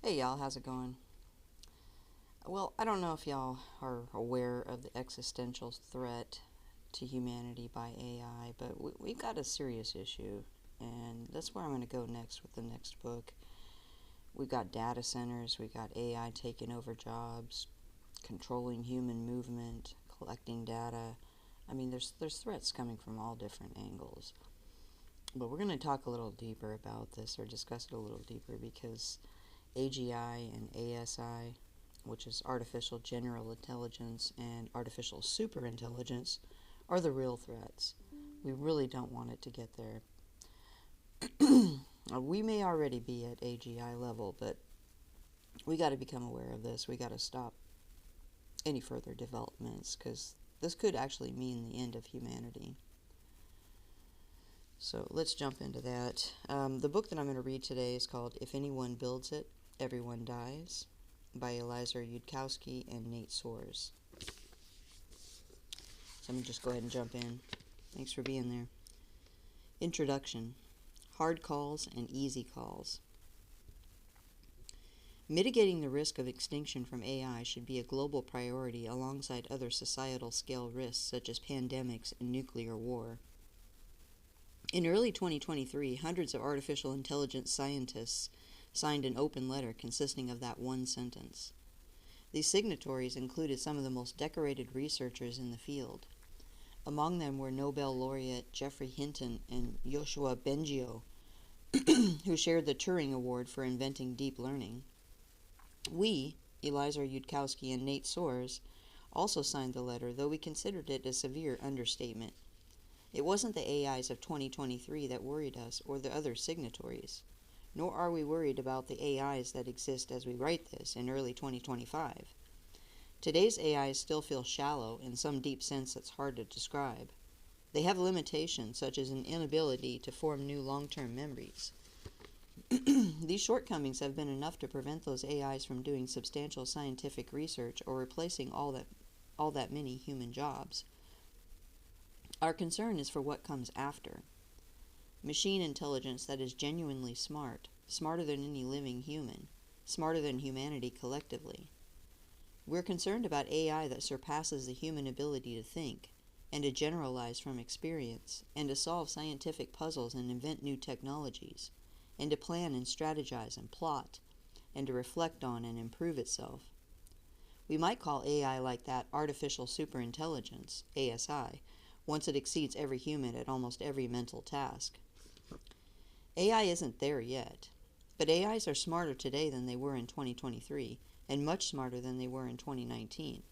Hey y'all, how's it going? Well, I don't know if y'all are aware of the existential threat to humanity by AI, but we've got a serious issue, and that's where I'm going to go next with the next book. We've got data centers, we've got AI taking over jobs, controlling human movement, collecting data. I mean, there's threats coming from all different angles. But we're going to talk a little deeper about this, or discuss it a little deeper, because AGI and ASI, which is artificial general intelligence and artificial superintelligence, are the real threats. We really don't want it to get there. We may already be at AGI level, but we got to become aware of this. We got to stop any further developments, because this could actually mean the end of humanity. So let's jump into that. The book that I'm going to read today is called If Anyone Builds It, Everyone Dies, by Eliezer, Yudkowsky, and Nate Soares. So I'm going to just go ahead and jump in. Thanks for being there. Introduction. Hard calls and easy calls. Mitigating the risk of extinction from AI should be a global priority alongside other societal scale risks such as pandemics and nuclear war. In early 2023, hundreds of artificial intelligence scientists signed an open letter consisting of that one sentence. These signatories included some of the most decorated researchers in the field. Among them were Nobel laureate Geoffrey Hinton and Yoshua Bengio, who shared the Turing Award for inventing deep learning. We, Eliezer Yudkowsky and Nate Soares, also signed the letter, though we considered it a severe understatement. It wasn't the AIs of 2023 that worried us or the other signatories, nor are we worried about the AIs that exist as we write this in early 2025. Today's AIs still feel shallow in some deep sense that's hard to describe. They have limitations such as an inability to form new long-term memories. These shortcomings have been enough to prevent those AIs from doing substantial scientific research or replacing all that many human jobs. Our concern is for what comes after. Machine intelligence that is genuinely smart, smarter than any living human, smarter than humanity collectively. We're concerned about AI that surpasses the human ability to think, and to generalize from experience, and to solve scientific puzzles and invent new technologies, and to plan and strategize and plot, and to reflect on and improve itself. We might call AI like that artificial superintelligence, ASI, once it exceeds every human at almost every mental task. AI isn't there yet, but AIs are smarter today than they were in 2023, and much smarter than they were in 2019.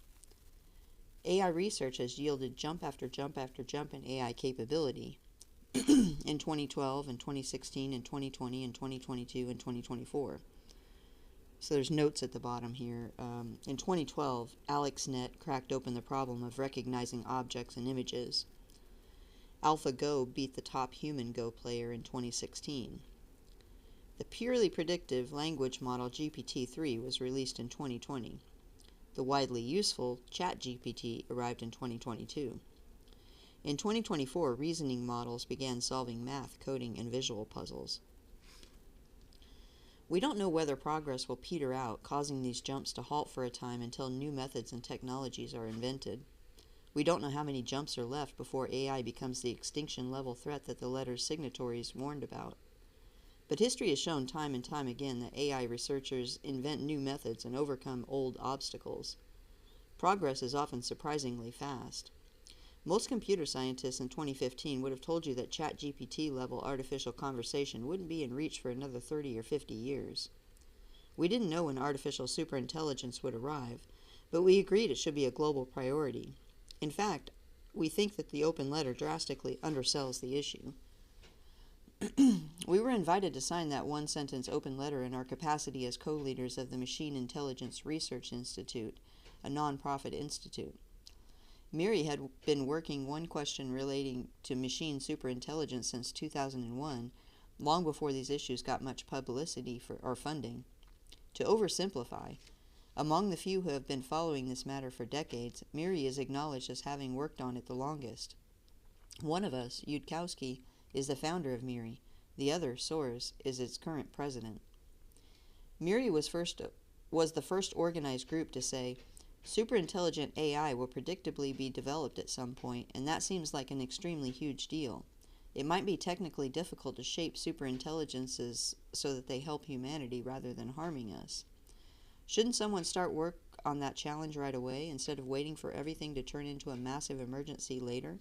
AI research has yielded jump after jump after jump in AI capability in 2012 and 2016 and 2020 and 2022 and 2024. So there's notes at the bottom here. In 2012, AlexNet cracked open the problem of recognizing objects and images. AlphaGo beat the top human Go player in 2016. The purely predictive language model GPT-3 was released in 2020. The widely useful ChatGPT arrived in 2022. In 2024, reasoning models began solving math, coding, and visual puzzles. We don't know whether progress will peter out, causing these jumps to halt for a time until new methods and technologies are invented. We don't know how many jumps are left before AI becomes the extinction-level threat that the letter's signatories warned about. But history has shown time and time again that AI researchers invent new methods and overcome old obstacles. Progress is often surprisingly fast. Most computer scientists in 2015 would have told you that ChatGPT-level artificial conversation wouldn't be in reach for another 30 or 50 years. We didn't know when artificial superintelligence would arrive, but we agreed it should be a global priority. In fact, we think that the open letter drastically undersells the issue. We were invited to sign that one-sentence open letter in our capacity as co-leaders of the Machine Intelligence Research Institute, a non-profit institute. Miri had been working one question relating to machine superintelligence since 2001, long before these issues got much publicity or funding. To oversimplify, among the few who have been following this matter for decades, Miri is acknowledged as having worked on it the longest. One of us, Yudkowsky, is the founder of Miri. The other, Soares, is its current president. MIRI was the first organized group to say, superintelligent AI will predictably be developed at some point, and that seems like an extremely huge deal. It might be technically difficult to shape superintelligences so that they help humanity rather than harming us. Shouldn't someone start work on that challenge right away instead of waiting for everything to turn into a massive emergency later?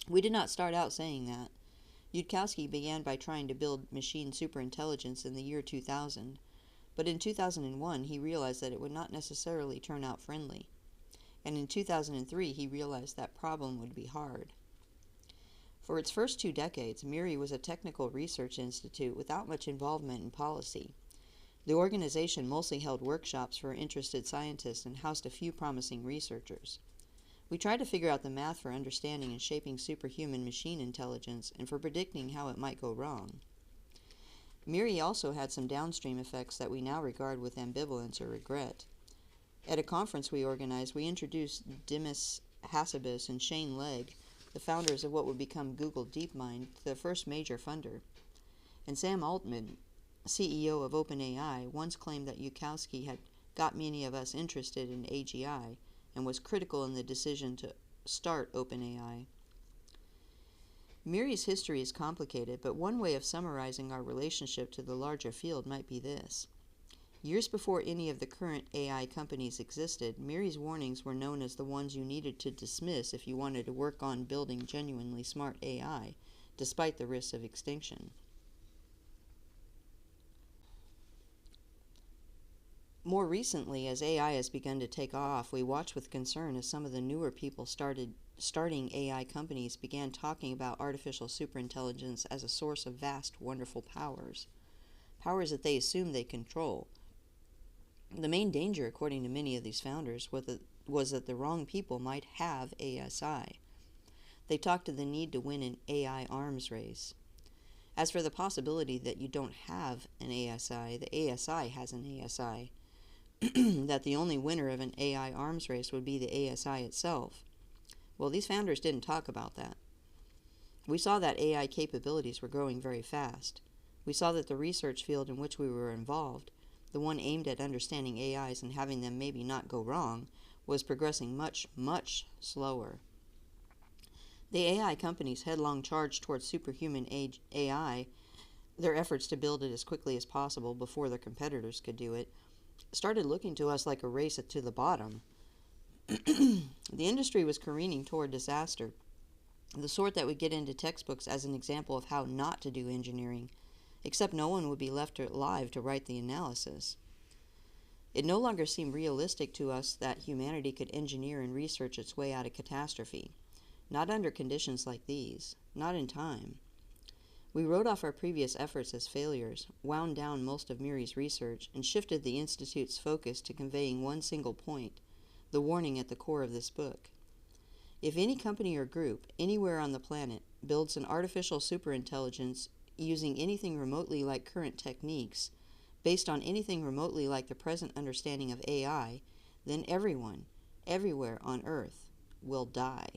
We did not start out saying that. Yudkowsky began by trying to build machine superintelligence in the year 2000, but in 2001 he realized that it would not necessarily turn out friendly. And in 2003 he realized that problem would be hard. For its first 2 decades, MIRI was a technical research institute without much involvement in policy. The organization mostly held workshops for interested scientists and housed a few promising researchers. We tried to figure out the math for understanding and shaping superhuman machine intelligence and for predicting how it might go wrong. MIRI also had some downstream effects that we now regard with ambivalence or regret. At a conference we organized, we introduced Dimas Hassabis and Shane Legg, the founders of what would become Google DeepMind, the first major funder. And Sam Altman, CEO of OpenAI, once claimed that Yudkowsky had got many of us interested in AGI and was critical in the decision to start OpenAI. MIRI's history is complicated, but one way of summarizing our relationship to the larger field might be this. Years before any of the current AI companies existed, MIRI's warnings were known as the ones you needed to dismiss if you wanted to work on building genuinely smart AI, despite the risks of extinction. More recently, as AI has begun to take off, we watch with concern as some of the newer people starting AI companies began talking about artificial superintelligence as a source of vast, wonderful powers that they assume they control. The main danger, according to many of these founders, was that the wrong people might have ASI. They talked of the need to win an AI arms race. As for the possibility that you don't have an ASI, the ASI has an ASI. That the only winner of an AI arms race would be the ASI itself. Well, these founders didn't talk about that. We saw that AI capabilities were growing very fast. We saw that the research field in which we were involved, the one aimed at understanding AIs and having them maybe not go wrong, was progressing much, much slower. The AI companies' headlong charge towards superhuman AI, their efforts to build it as quickly as possible before their competitors could do it, started looking to us like a race to the bottom. The industry was careening toward disaster, the sort that would get into textbooks as an example of how not to do engineering, except no one would be left alive to write the analysis. It no longer seemed realistic to us that humanity could engineer and research its way out of catastrophe. Not under conditions like these. Not in time. We wrote off our previous efforts as failures, wound down most of MIRI's research, and shifted the Institute's focus to conveying one single point, the warning at the core of this book. If any company or group, anywhere on the planet, builds an artificial superintelligence using anything remotely like current techniques, based on anything remotely like the present understanding of AI, then everyone, everywhere on Earth, will die.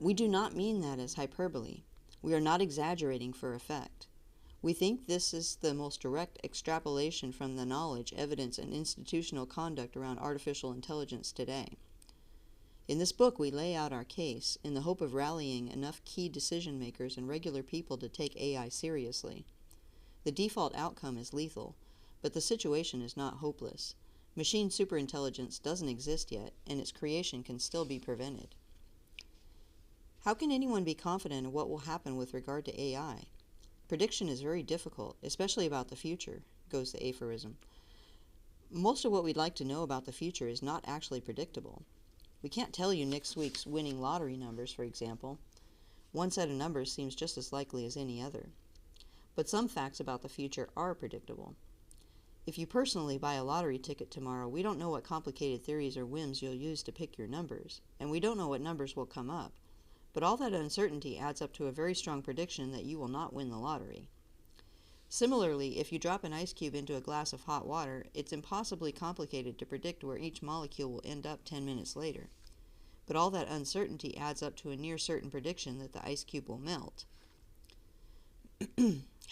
We do not mean that as hyperbole. We are not exaggerating for effect. We think this is the most direct extrapolation from the knowledge, evidence, and institutional conduct around artificial intelligence today. In this book, we lay out our case in the hope of rallying enough key decision makers and regular people to take AI seriously. The default outcome is lethal, but the situation is not hopeless. Machine superintelligence doesn't exist yet, and its creation can still be prevented. How can anyone be confident in what will happen with regard to AI? Prediction is very difficult, especially about the future, goes the aphorism. Most of what we'd like to know about the future is not actually predictable. We can't tell you next week's winning lottery numbers, for example. One set of numbers seems just as likely as any other. But some facts about the future are predictable. If you personally buy a lottery ticket tomorrow, we don't know what complicated theories or whims you'll use to pick your numbers, and we don't know what numbers will come up. But all that uncertainty adds up to a very strong prediction that you will not win the lottery. Similarly, if you drop an ice cube into a glass of hot water, it's impossibly complicated to predict where each molecule will end up 10 minutes later. But all that uncertainty adds up to a near certain prediction that the ice cube will melt.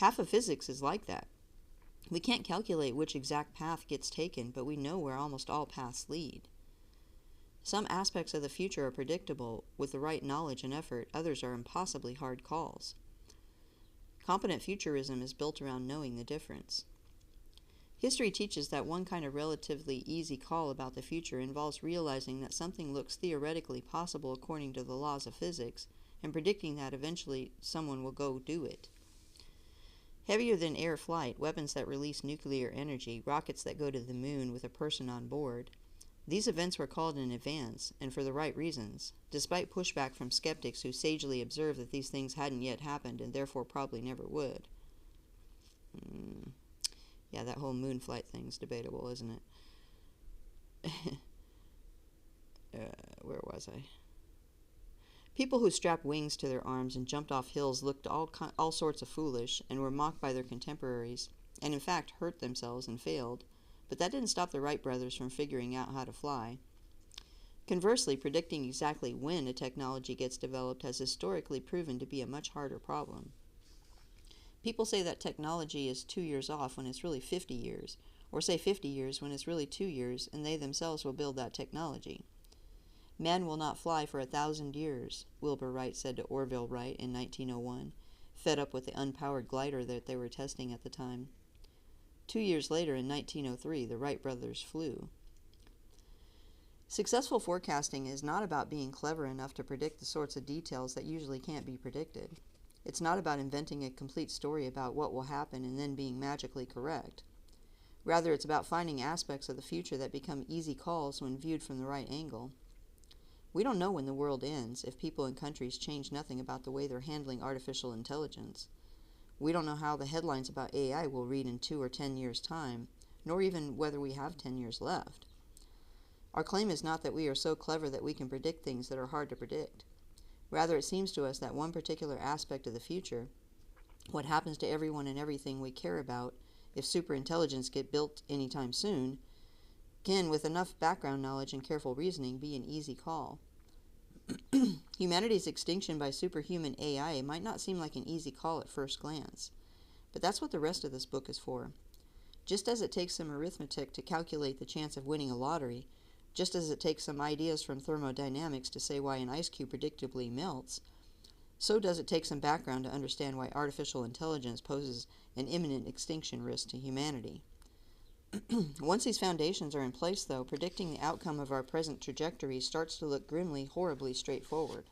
Half of physics is like that. We can't calculate which exact path gets taken, but we know where almost all paths lead. Some aspects of the future are predictable with the right knowledge and effort. Others are impossibly hard calls. Competent futurism is built around knowing the difference. History teaches that one kind of relatively easy call about the future involves realizing that something looks theoretically possible according to the laws of physics, and predicting that eventually someone will go do it. Heavier than air flight, weapons that release nuclear energy, rockets that go to the moon with a person on board. These events were called in advance, and for the right reasons, despite pushback from skeptics who sagely observed that these things hadn't yet happened and therefore probably never would. Yeah, that whole moon flight thing's debatable, isn't it? Where was I? People who strapped wings to their arms and jumped off hills looked all sorts of foolish and were mocked by their contemporaries, and in fact hurt themselves and failed, but that didn't stop the Wright brothers from figuring out how to fly. Conversely, predicting exactly when a technology gets developed has historically proven to be a much harder problem. People say that technology is 2 years off when it's really 50 years, or say 50 years when it's really 2 years, and they themselves will build that technology. Men will not fly for 1,000 years, Wilbur Wright said to Orville Wright in 1901, fed up with the unpowered glider that they were testing at the time. 2 years later, in 1903, the Wright brothers flew. Successful forecasting is not about being clever enough to predict the sorts of details that usually can't be predicted. It's not about inventing a complete story about what will happen and then being magically correct. Rather, it's about finding aspects of the future that become easy calls when viewed from the right angle. We don't know when the world ends if people and countries change nothing about the way they're handling artificial intelligence. We don't know how the headlines about AI will read in 2 or 10 years' time, nor even whether we have 10 years left. Our claim is not that we are so clever that we can predict things that are hard to predict. Rather, it seems to us that one particular aspect of the future, what happens to everyone and everything we care about if superintelligence get built anytime soon, can, with enough background knowledge and careful reasoning, be an easy call. Humanity's extinction by superhuman AI might not seem like an easy call at first glance, but that's what the rest of this book is for. Just as it takes some arithmetic to calculate the chance of winning a lottery, just as it takes some ideas from thermodynamics to say why an ice cube predictably melts, so does it take some background to understand why artificial intelligence poses an imminent extinction risk to humanity. Once these foundations are in place, though, predicting the outcome of our present trajectory starts to look grimly, horribly straightforward.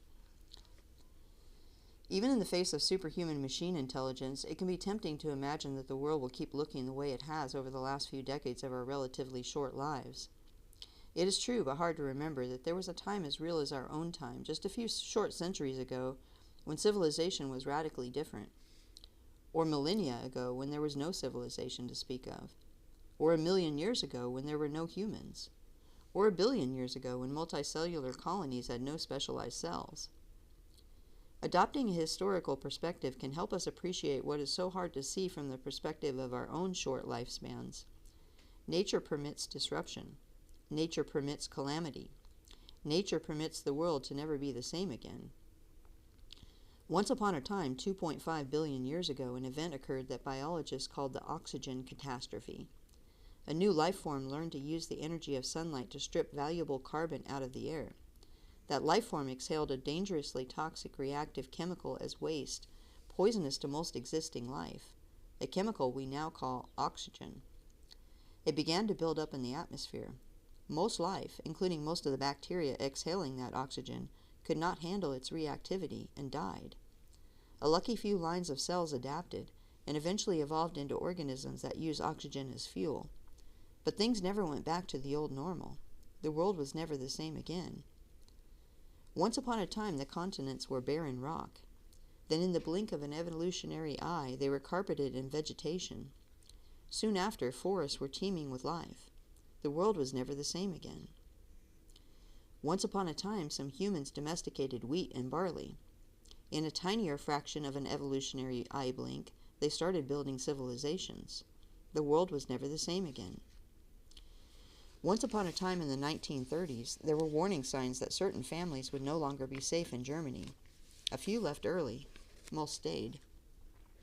Even in the face of superhuman machine intelligence, it can be tempting to imagine that the world will keep looking the way it has over the last few decades of our relatively short lives. It is true, but hard to remember, that there was a time as real as our own time, just a few short centuries ago, when civilization was radically different. Or millennia ago, when there was no civilization to speak of. Or 1,000,000 years ago, when there were no humans. Or 1,000,000,000 years ago, when multicellular colonies had no specialized cells. Adopting a historical perspective can help us appreciate what is so hard to see from the perspective of our own short lifespans. Nature permits disruption. Nature permits calamity. Nature permits the world to never be the same again. Once upon a time, 2.5 billion years ago, an event occurred that biologists called the oxygen catastrophe. A new life form learned to use the energy of sunlight to strip valuable carbon out of the air. That life form exhaled a dangerously toxic reactive chemical as waste, poisonous to most existing life, a chemical we now call oxygen. It began to build up in the atmosphere. Most life, including most of the bacteria exhaling that oxygen, could not handle its reactivity and died. A lucky few lines of cells adapted and eventually evolved into organisms that use oxygen as fuel. But things never went back to the old normal. The world was never the same again. Once upon a time, the continents were barren rock. Then in the blink of an evolutionary eye, they were carpeted in vegetation. Soon after, forests were teeming with life. The world was never the same again. Once upon a time, some humans domesticated wheat and barley. In a tinier fraction of an evolutionary eye blink, they started building civilizations. The world was never the same again. Once upon a time in the 1930s, there were warning signs that certain families would no longer be safe in Germany. A few left early. Most stayed.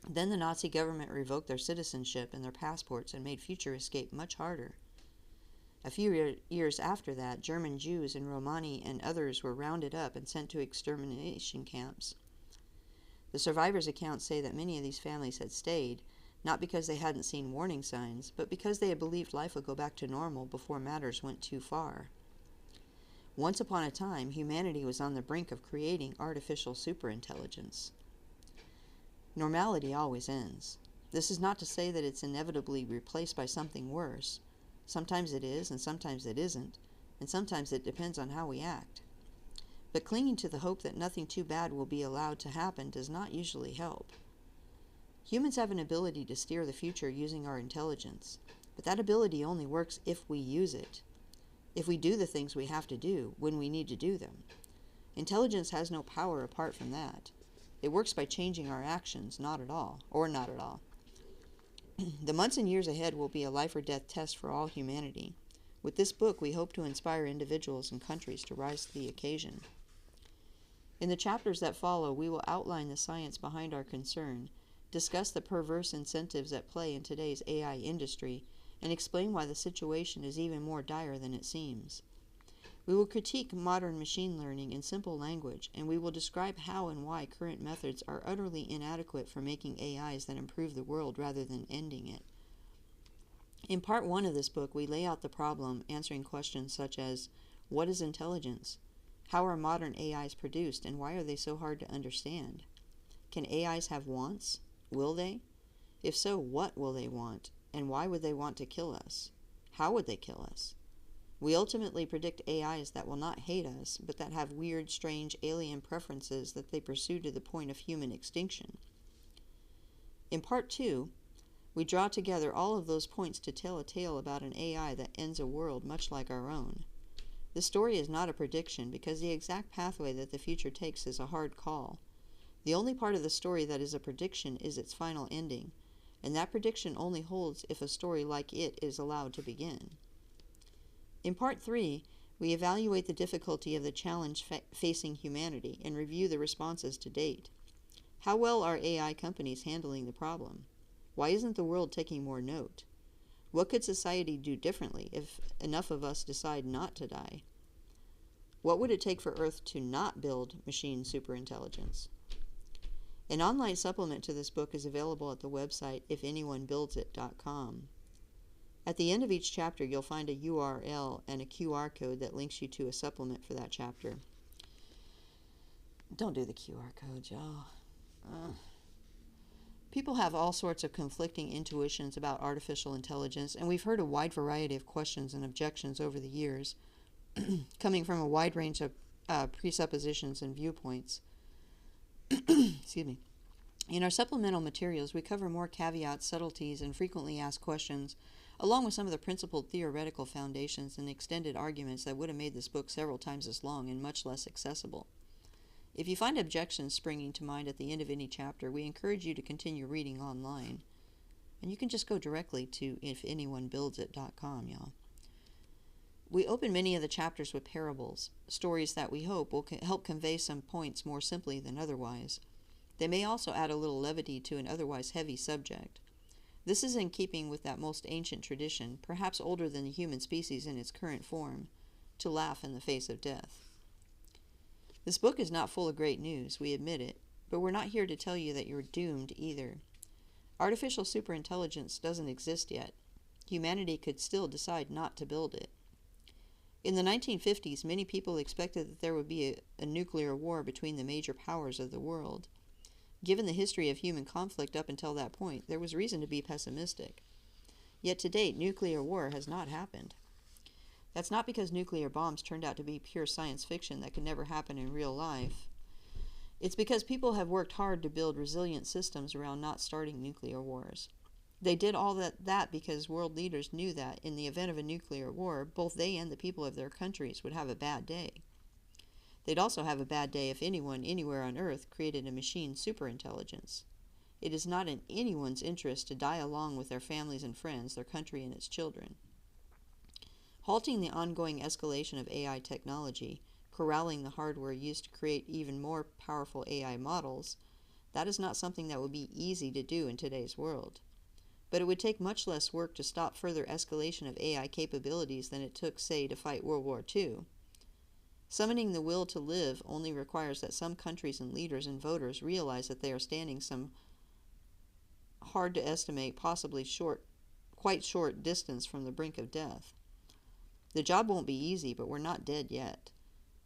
Then the Nazi government revoked their citizenship and their passports and made future escape much harder. A few years after that, German Jews in Romani and others were rounded up and sent to extermination camps. The survivors' accounts say that many of these families had stayed, not because they hadn't seen warning signs, but because they had believed life would go back to normal before matters went too far. Once upon a time, humanity was on the brink of creating artificial superintelligence. Normality always ends. This is not to say that it's inevitably replaced by something worse. Sometimes it is, and sometimes it isn't, and sometimes it depends on how we act. But clinging to the hope that nothing too bad will be allowed to happen does not usually help. Humans have an ability to steer the future using our intelligence, but that ability only works if we use it. If we do the things we have to do when we need to do them. Intelligence has no power apart from that. It works by changing our actions, not at all. The months and years ahead will be a life or death test for all humanity. With this book, we hope to inspire individuals and countries to rise to the occasion. In the chapters that follow, we will outline the science behind our concern, discuss the perverse incentives at play in today's AI industry, and explain why the situation is even more dire than it seems. We will critique modern machine learning in simple language, and we will describe how and why current methods are utterly inadequate for making AIs that improve the world rather than ending it. In part 1 of this book, we lay out the problem, answering questions such as, what is intelligence? How are modern AIs produced, and why are they so hard to understand? Can AIs have wants? Will they? If so, what will they want? And why would they want to kill us? How would they kill us? We ultimately predict AIs that will not hate us, but that have weird, strange, alien preferences that they pursue to the point of human extinction. In part 2, we draw together all of those points to tell a tale about an AI that ends a world much like our own. The story is not a prediction because the exact pathway that the future takes is a hard call. The only part of the story that is a prediction is its final ending, and that prediction only holds if a story like it is allowed to begin. In part 3, we evaluate the difficulty of the challenge facing humanity and review the responses to date. How well are AI companies handling the problem? Why isn't the world taking more note? What could society do differently if enough of us decide not to die? What would it take for Earth to not build machine superintelligence? An online supplement to this book is available at the website ifanyonebuildsit.com. At the end of each chapter, you'll find a URL and a QR code that links you to a supplement for that chapter. Don't do the QR codes, y'all. People have all sorts of conflicting intuitions about artificial intelligence, and we've heard a wide variety of questions and objections over the years, coming from a wide range of presuppositions and viewpoints. Excuse me. In our supplemental materials, we cover more caveats, subtleties, and frequently asked questions, along with some of the principled theoretical foundations and extended arguments that would have made this book several times as long and much less accessible. If you find objections springing to mind at the end of any chapter, we encourage you to continue reading online. And you can just go directly to ifanyonebuildsit.com, y'all. We open many of the chapters with parables, stories that we hope will help convey some points more simply than otherwise. They may also add a little levity to an otherwise heavy subject. This is in keeping with that most ancient tradition, perhaps older than the human species in its current form, to laugh in the face of death. This book is not full of great news, we admit it, but we're not here to tell you that you're doomed either. Artificial superintelligence doesn't exist yet. Humanity could still decide not to build it. In the 1950s, many people expected that there would be a nuclear war between the major powers of the world. Given the history of human conflict up until that point, there was reason to be pessimistic. Yet to date, nuclear war has not happened. That's not because nuclear bombs turned out to be pure science fiction that could never happen in real life. It's because people have worked hard to build resilient systems around not starting nuclear wars. They did all that because world leaders knew that, in the event of a nuclear war, both they and the people of their countries would have a bad day. They'd also have a bad day if anyone, anywhere on Earth, created a machine superintelligence. It is not in anyone's interest to die along with their families and friends, their country and its children. Halting the ongoing escalation of AI technology, corralling the hardware used to create even more powerful AI models, That is not something that would be easy to do in today's world. But it would take much less work to stop further escalation of AI capabilities than it took, say, to fight World War II. Summoning the will to live only requires that some countries and leaders and voters realize that they are standing some hard to estimate, possibly quite short distance from the brink of death. The job won't be easy, but we're not dead yet.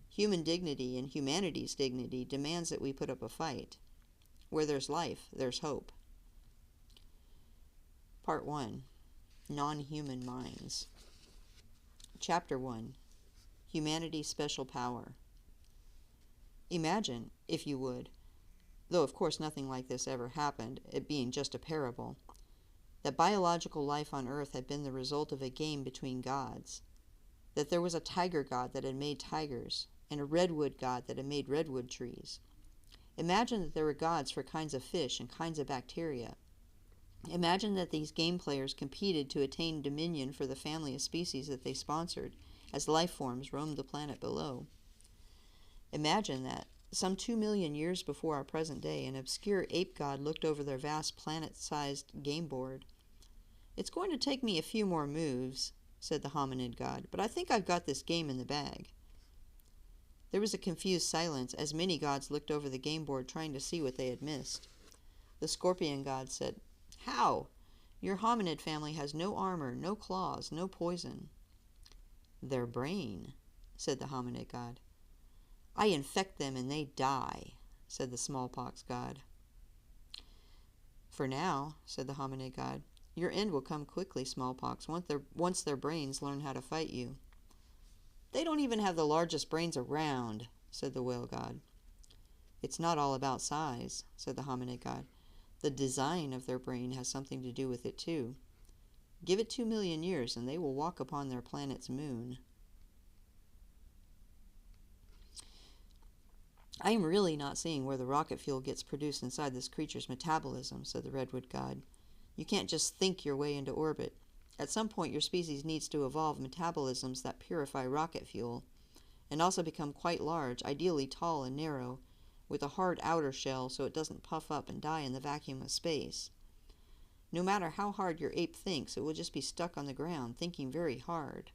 Human dignity and humanity's dignity demands that we put up a fight. Where there's life, there's hope. Part 1. Non-Human Minds. Chapter 1. Humanity's Special Power. Imagine, if you would, though of course nothing like this ever happened, it being just a parable, that biological life on Earth had been the result of a game between gods, that there was a tiger god that had made tigers, and a redwood god that had made redwood trees. Imagine that there were gods for kinds of fish and kinds of bacteria. Imagine that these game players competed to attain dominion for the family of species that they sponsored as life forms roamed the planet below. Imagine that, some 2 million years before our present day, an obscure ape god looked over their vast planet-sized game board. "It's going to take me a few more moves," said the hominid god, "but I think I've got this game in the bag." There was a confused silence as many gods looked over the game board trying to see what they had missed. The scorpion god said, "How? Your hominid family has no armor, no claws, no poison." "Their brain," said the hominid god. "I infect them and they die," said the smallpox god. "For now," said the hominid god, "your end will come quickly, smallpox, once their brains learn how to fight you." "They don't even have the largest brains around," said the whale god. "It's not all about size," said the hominid god. "The design of their brain has something to do with it too. Give it 2 million years and they will walk upon their planet's moon." "I am really not seeing where the rocket fuel gets produced inside this creature's metabolism," said the redwood god. "You can't just think your way into orbit. At some point your species needs to evolve metabolisms that purify rocket fuel, and also become quite large, ideally tall and narrow, with a hard outer shell so it doesn't puff up and die in the vacuum of space. No matter how hard your ape thinks, it will just be stuck on the ground, thinking very hard."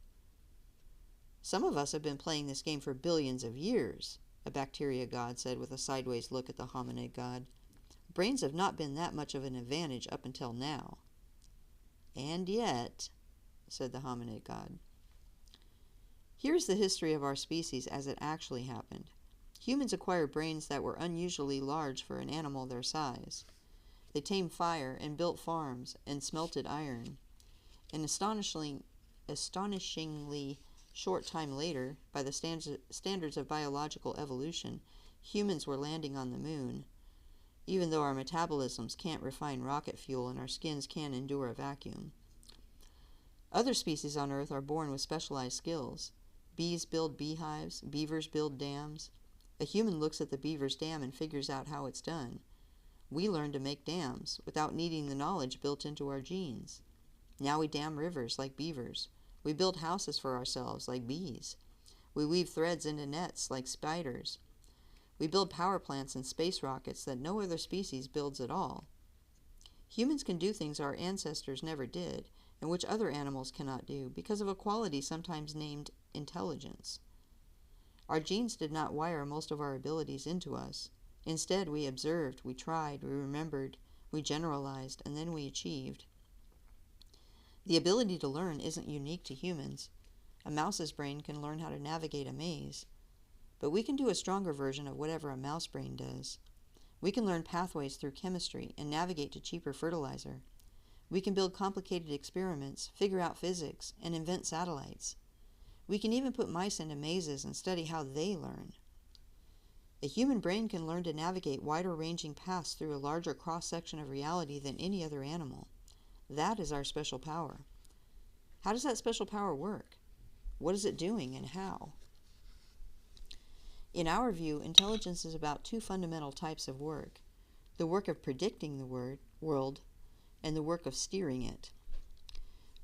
"Some of us have been playing this game for billions of years," a bacteria god said with a sideways look at the hominid god. "Brains have not been that much of an advantage up until now." "And yet," said the hominid god. "Here's the history of our species as it actually happened. Humans acquired brains that were unusually large for an animal their size. They tamed fire and built farms and smelted iron. An astonishingly short time later, by the standards of biological evolution, humans were landing on the moon, even though our metabolisms can't refine rocket fuel and our skins can't endure a vacuum. Other species on Earth are born with specialized skills. Bees build beehives, beavers build dams. A human looks at the beaver's dam and figures out how it's done. We learn to make dams without needing the knowledge built into our genes. Now we dam rivers like beavers. We build houses for ourselves like bees. We weave threads into nets like spiders. We build power plants and space rockets that no other species builds at all. Humans can do things our ancestors never did, and which other animals cannot do, because of a quality sometimes named intelligence. Our genes did not wire most of our abilities into us. Instead, we observed, we tried, we remembered, we generalized, and then we achieved. The ability to learn isn't unique to humans. A mouse's brain can learn how to navigate a maze. But we can do a stronger version of whatever a mouse brain does. We can learn pathways through chemistry and navigate to cheaper fertilizer. We can build complicated experiments, figure out physics, and invent satellites. We can even put mice into mazes and study how they learn. A human brain can learn to navigate wider-ranging paths through a larger cross-section of reality than any other animal. That is our special power. How does that special power work? What is it doing and how? In our view, intelligence is about two fundamental types of work: the work of predicting the world and the work of steering it.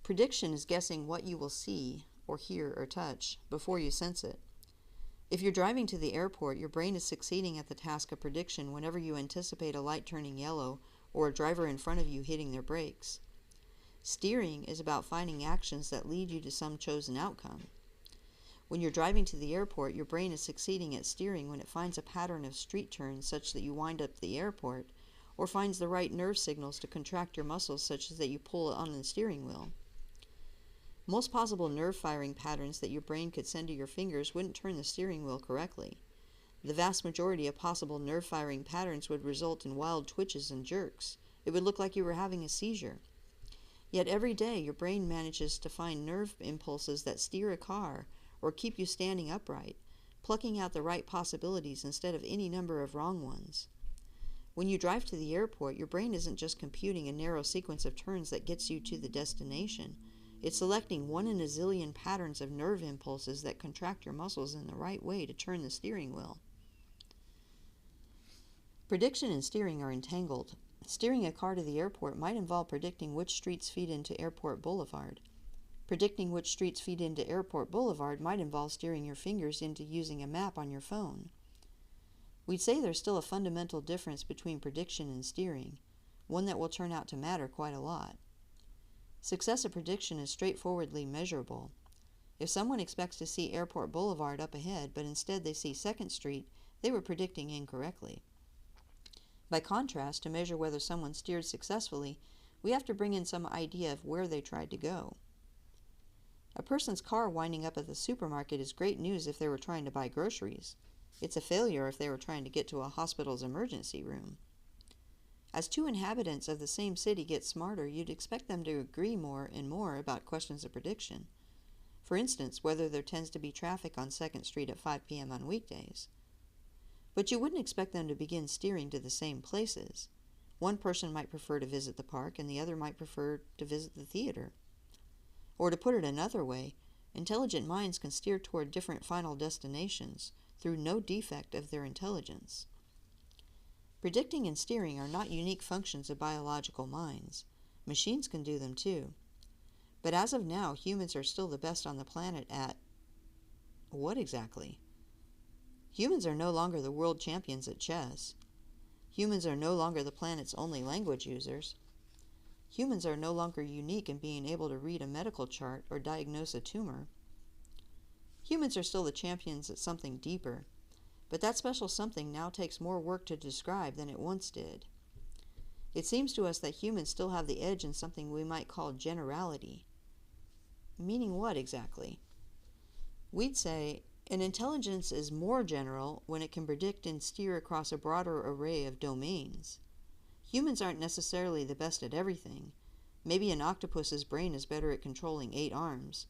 Prediction is guessing what you will see or hear or touch before you sense it. If you're driving to the airport, your brain is succeeding at the task of prediction whenever you anticipate a light turning yellow or a driver in front of you hitting their brakes. Steering is about finding actions that lead you to some chosen outcome. When you're driving to the airport, your brain is succeeding at steering when it finds a pattern of street turns such that you wind up the airport, or finds the right nerve signals to contract your muscles such that you pull on the steering wheel. Most possible nerve firing patterns that your brain could send to your fingers wouldn't turn the steering wheel correctly. The vast majority of possible nerve firing patterns would result in wild twitches and jerks. It would look like you were having a seizure. Yet every day your brain manages to find nerve impulses that steer a car or keep you standing upright, plucking out the right possibilities instead of any number of wrong ones. When you drive to the airport, your brain isn't just computing a narrow sequence of turns that gets you to the destination. It's selecting one in a zillion patterns of nerve impulses that contract your muscles in the right way to turn the steering wheel. Prediction and steering are entangled. Steering a car to the airport might involve predicting which streets feed into Airport Boulevard. Predicting which streets feed into Airport Boulevard might involve steering your fingers into using a map on your phone. We'd say there's still a fundamental difference between prediction and steering, one that will turn out to matter quite a lot. Success at prediction is straightforwardly measurable. If someone expects to see Airport Boulevard up ahead, but instead they see 2nd Street, they were predicting incorrectly. By contrast, to measure whether someone steered successfully, we have to bring in some idea of where they tried to go. A person's car winding up at the supermarket is great news if they were trying to buy groceries. It's a failure if they were trying to get to a hospital's emergency room. As two inhabitants of the same city get smarter, you'd expect them to agree more and more about questions of prediction. For instance, whether there tends to be traffic on 2nd Street at 5 p.m. on weekdays. But you wouldn't expect them to begin steering to the same places. One person might prefer to visit the park, and the other might prefer to visit the theater. Or to put it another way, intelligent minds can steer toward different final destinations through no defect of their intelligence. Predicting and steering are not unique functions of biological minds. Machines can do them too. But as of now, humans are still the best on the planet at what exactly? Humans are no longer the world champions at chess. Humans are no longer the planet's only language users. Humans are no longer unique in being able to read a medical chart or diagnose a tumor. Humans are still the champions at something deeper, but that special something now takes more work to describe than it once did. It seems to us that humans still have the edge in something we might call generality. Meaning what exactly? We'd say an intelligence is more general when it can predict and steer across a broader array of domains. Humans aren't necessarily the best at everything. Maybe an octopus's brain is better at controlling 8 arms.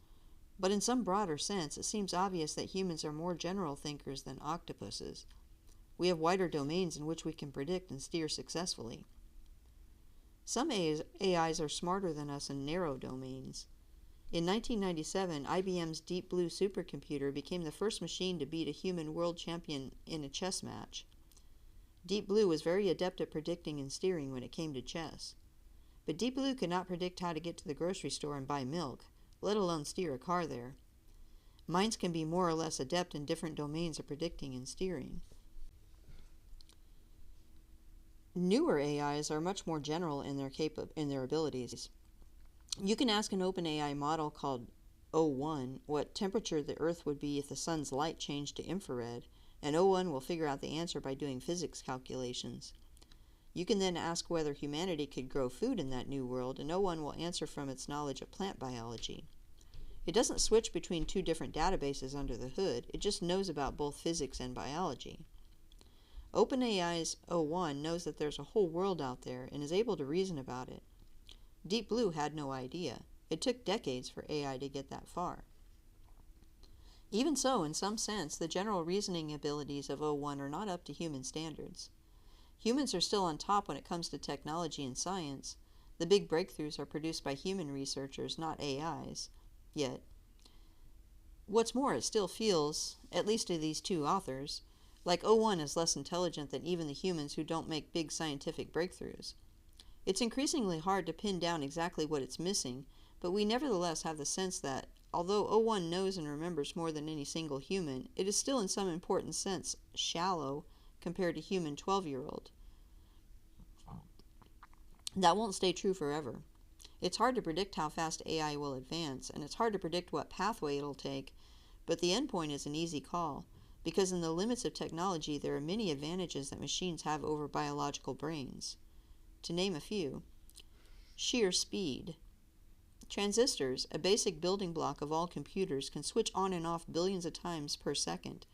But in some broader sense, it seems obvious that humans are more general thinkers than octopuses. We have wider domains in which we can predict and steer successfully. Some AIs are smarter than us in narrow domains. In 1997, IBM's Deep Blue supercomputer became the first machine to beat a human world champion in a chess match. Deep Blue was very adept at predicting and steering when it came to chess. But Deep Blue could not predict how to get to the grocery store and buy milk, let alone steer a car there. Minds can be more or less adept in different domains of predicting and steering. Newer AIs are much more general in their abilities. You can ask an OpenAI model called O1 what temperature the Earth would be if the sun's light changed to infrared, and O1 will figure out the answer by doing physics calculations. You can then ask whether humanity could grow food in that new world, and O1 will answer from its knowledge of plant biology. It doesn't switch between two different databases under the hood, it just knows about both physics and biology. OpenAI's O1 knows that there's a whole world out there and is able to reason about it. Deep Blue had no idea. It took decades for AI to get that far. Even so, in some sense, the general reasoning abilities of O1 are not up to human standards. Humans are still on top when it comes to technology and science. The big breakthroughs are produced by human researchers, not AIs, yet. What's more, it still feels, at least to these two authors, like O1 is less intelligent than even the humans who don't make big scientific breakthroughs. It's increasingly hard to pin down exactly what it's missing, but we nevertheless have the sense that, although O1 knows and remembers more than any single human, it is still in some important sense shallow compared to human 12-year-old. That won't stay true forever. It's hard to predict how fast AI will advance, and it's hard to predict what pathway it'll take, but the endpoint is an easy call, because in the limits of technology there are many advantages that machines have over biological brains. To name a few: sheer speed. Transistors, a basic building block of all computers, can switch on and off billions of times per second.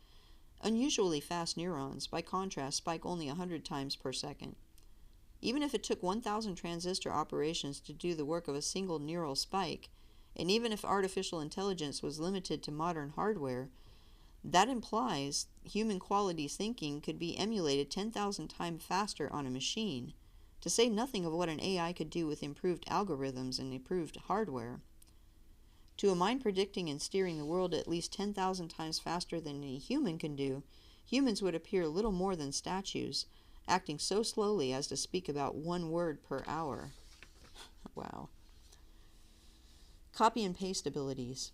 Unusually fast neurons, by contrast, spike only 100 times per second. Even if it took 1,000 transistor operations to do the work of a single neural spike, and even if artificial intelligence was limited to modern hardware, that implies human quality thinking could be emulated 10,000 times faster on a machine, to say nothing of what an AI could do with improved algorithms and improved hardware. To a mind predicting and steering the world at least 10,000 times faster than any human can do, humans would appear little more than statues, acting so slowly as to speak about 1 word per hour. Wow. Copy and paste abilities.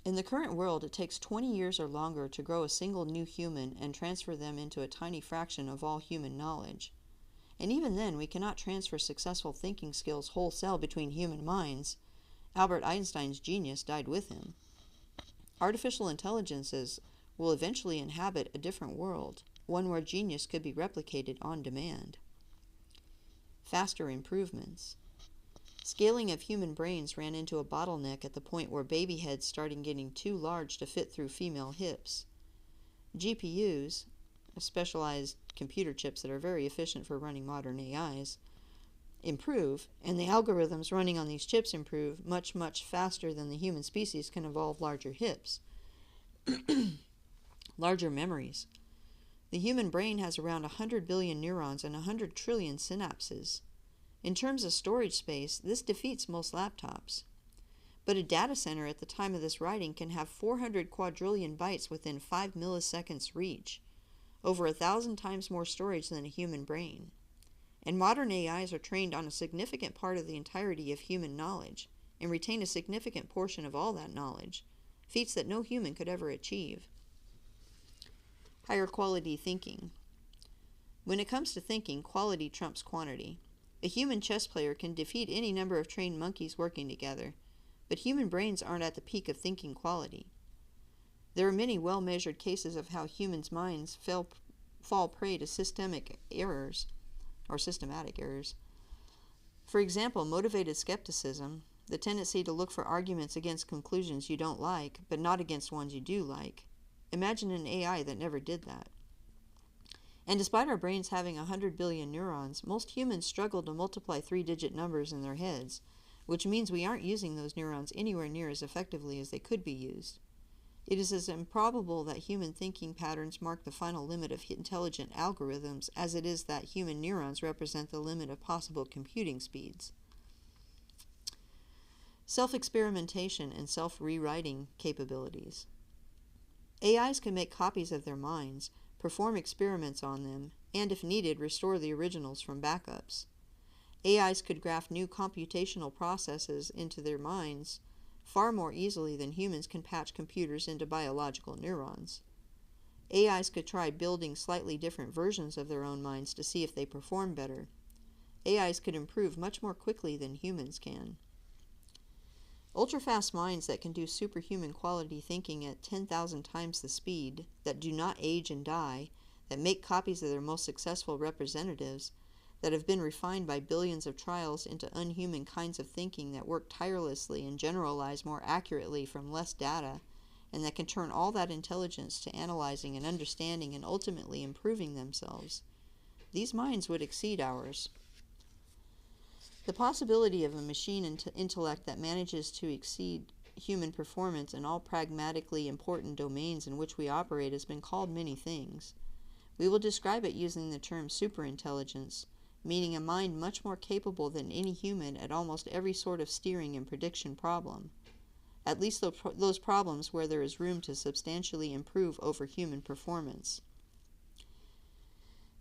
In the current world, it takes 20 years or longer to grow a single new human and transfer them into a tiny fraction of all human knowledge. And even then, we cannot transfer successful thinking skills wholesale between human minds. Albert Einstein's genius died with him. Artificial intelligences will eventually inhabit a different world, one where genius could be replicated on demand. Faster improvements. Scaling of human brains ran into a bottleneck at the point where baby heads started getting too large to fit through female hips. GPUs, specialized computer chips that are very efficient for running modern AIs, improve, and the algorithms running on these chips improve much, much faster than the human species can evolve larger hips. Larger memories. The human brain has around 100 billion neurons and 100 trillion synapses. In terms of storage space, this defeats most laptops. But a data center at the time of this writing can have 400 quadrillion bytes within 5 milliseconds reach, over 1,000 times more storage than a human brain. And modern AIs are trained on a significant part of the entirety of human knowledge, and retain a significant portion of all that knowledge, feats that no human could ever achieve. Higher quality thinking. When it comes to thinking, quality trumps quantity. A human chess player can defeat any number of trained monkeys working together, but human brains aren't at the peak of thinking quality. There are many well-measured cases of how humans' minds fall prey to systematic errors. For example, motivated skepticism, the tendency to look for arguments against conclusions you don't like, but not against ones you do like. Imagine an AI that never did that. And despite our brains having 100 billion neurons, most humans struggle to multiply 3-digit numbers in their heads, which means we aren't using those neurons anywhere near as effectively as they could be used. It is as improbable that human thinking patterns mark the final limit of intelligent algorithms as it is that human neurons represent the limit of possible computing speeds. Self-experimentation and self-rewriting capabilities. AIs can make copies of their minds, perform experiments on them, and if needed, restore the originals from backups. AIs could graft new computational processes into their minds far more easily than humans can patch computers into biological neurons. AIs could try building slightly different versions of their own minds to see if they perform better. AIs could improve much more quickly than humans can. Ultra-fast minds that can do superhuman quality thinking at 10,000 times the speed, that do not age and die, that make copies of their most successful representatives, that have been refined by billions of trials into unhuman kinds of thinking that work tirelessly and generalize more accurately from less data, and that can turn all that intelligence to analyzing and understanding and ultimately improving themselves. These minds would exceed ours. The possibility of a machine intellect that manages to exceed human performance in all pragmatically important domains in which we operate has been called many things. We will describe it using the term superintelligence, meaning a mind much more capable than any human at almost every sort of steering and prediction problem, at least those problems where there is room to substantially improve over human performance.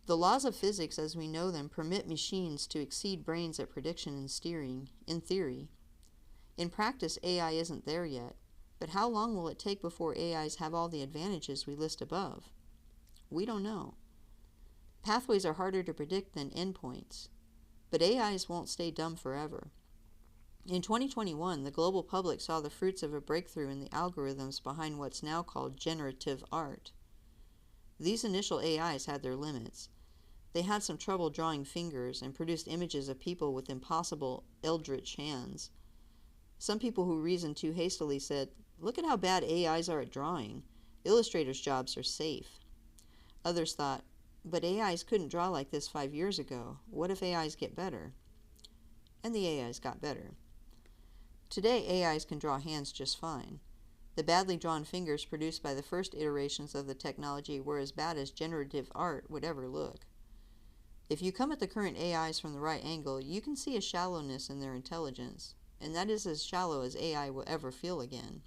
The laws of physics as we know them permit machines to exceed brains at prediction and steering, in theory. In practice, AI isn't there yet. But how long will it take before AIs have all the advantages we list above? We don't know. Pathways are harder to predict than endpoints. But AIs won't stay dumb forever. In 2021, the global public saw the fruits of a breakthrough in the algorithms behind what's now called generative art. These initial AIs had their limits. They had some trouble drawing fingers and produced images of people with impossible eldritch hands. Some people who reasoned too hastily said, "Look at how bad AIs are at drawing. Illustrators' jobs are safe." Others thought, "But AIs couldn't draw like this 5 years ago. What if AIs get better?" And the AIs got better. Today, AIs can draw hands just fine. The badly drawn fingers produced by the first iterations of the technology were as bad as generative art would ever look. If you come at the current AIs from the right angle, you can see a shallowness in their intelligence, and that is as shallow as AI will ever feel again.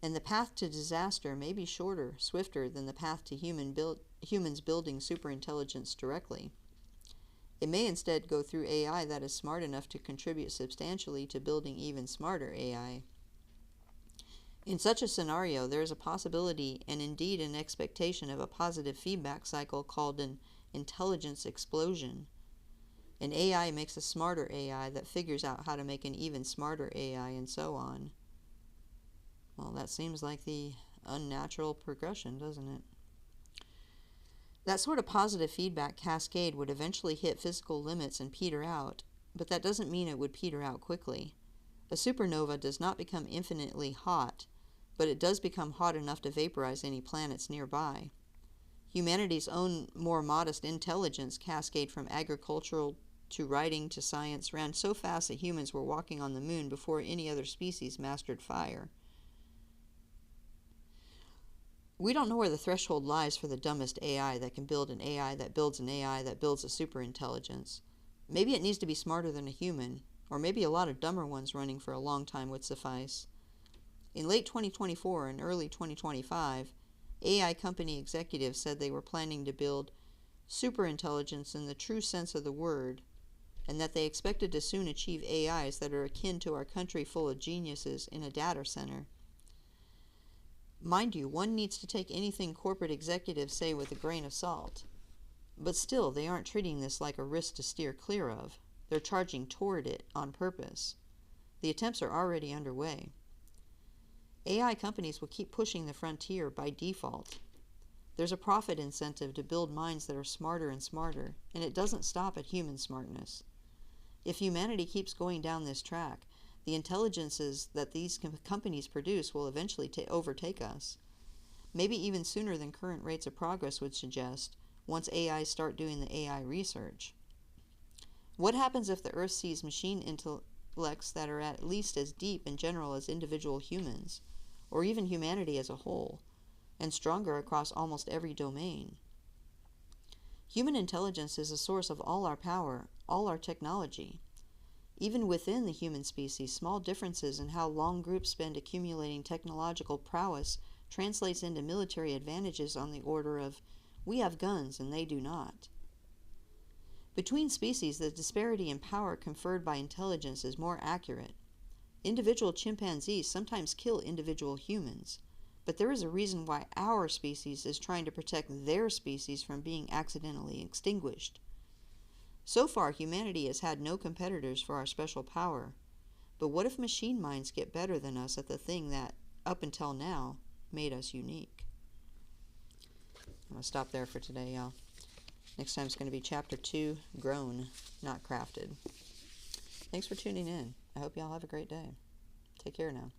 And the path to disaster may be shorter, swifter than the path to humans building superintelligence directly. It may instead go through AI that is smart enough to contribute substantially to building even smarter AI. In such a scenario, there is a possibility and indeed an expectation of a positive feedback cycle called an intelligence explosion. An AI makes a smarter AI that figures out how to make an even smarter AI, and so on. Well, that seems like the unnatural progression, doesn't it? That sort of positive feedback cascade would eventually hit physical limits and peter out, but that doesn't mean it would peter out quickly. A supernova does not become infinitely hot, but it does become hot enough to vaporize any planets nearby. Humanity's own more modest intelligence cascade from agricultural to writing to science ran so fast that humans were walking on the moon before any other species mastered fire. We don't know where the threshold lies for the dumbest AI that can build an AI that builds an AI that builds a superintelligence. Maybe it needs to be smarter than a human, or maybe a lot of dumber ones running for a long time would suffice. In late 2024 and early 2025, AI company executives said they were planning to build superintelligence in the true sense of the word, and that they expected to soon achieve AIs that are akin to our country full of geniuses in a data center. Mind you, one needs to take anything corporate executives say with a grain of salt. But still, they aren't treating this like a risk to steer clear of. They're charging toward it on purpose. The attempts are already underway. AI companies will keep pushing the frontier by default. There's a profit incentive to build minds that are smarter and smarter, and it doesn't stop at human smartness. If humanity keeps going down this track, the intelligences that these companies produce will eventually overtake us. Maybe even sooner than current rates of progress would suggest, once AIs start doing the AI research. What happens if the Earth sees machine intellects that are at least as deep in general as individual humans, or even humanity as a whole, and stronger across almost every domain? Human intelligence is a source of all our power, all our technology. Even within the human species, small differences in how long groups spend accumulating technological prowess translates into military advantages on the order of, we have guns and they do not. Between species, the disparity in power conferred by intelligence is more accurate. Individual chimpanzees sometimes kill individual humans, but there is a reason why our species is trying to protect their species from being accidentally extinguished. So far, humanity has had no competitors for our special power. But what if machine minds get better than us at the thing that, up until now, made us unique? I'm going to stop there for today, y'all. Next time it's going to be Chapter 2, Grown, Not Crafted. Thanks for tuning in. I hope y'all have a great day. Take care now.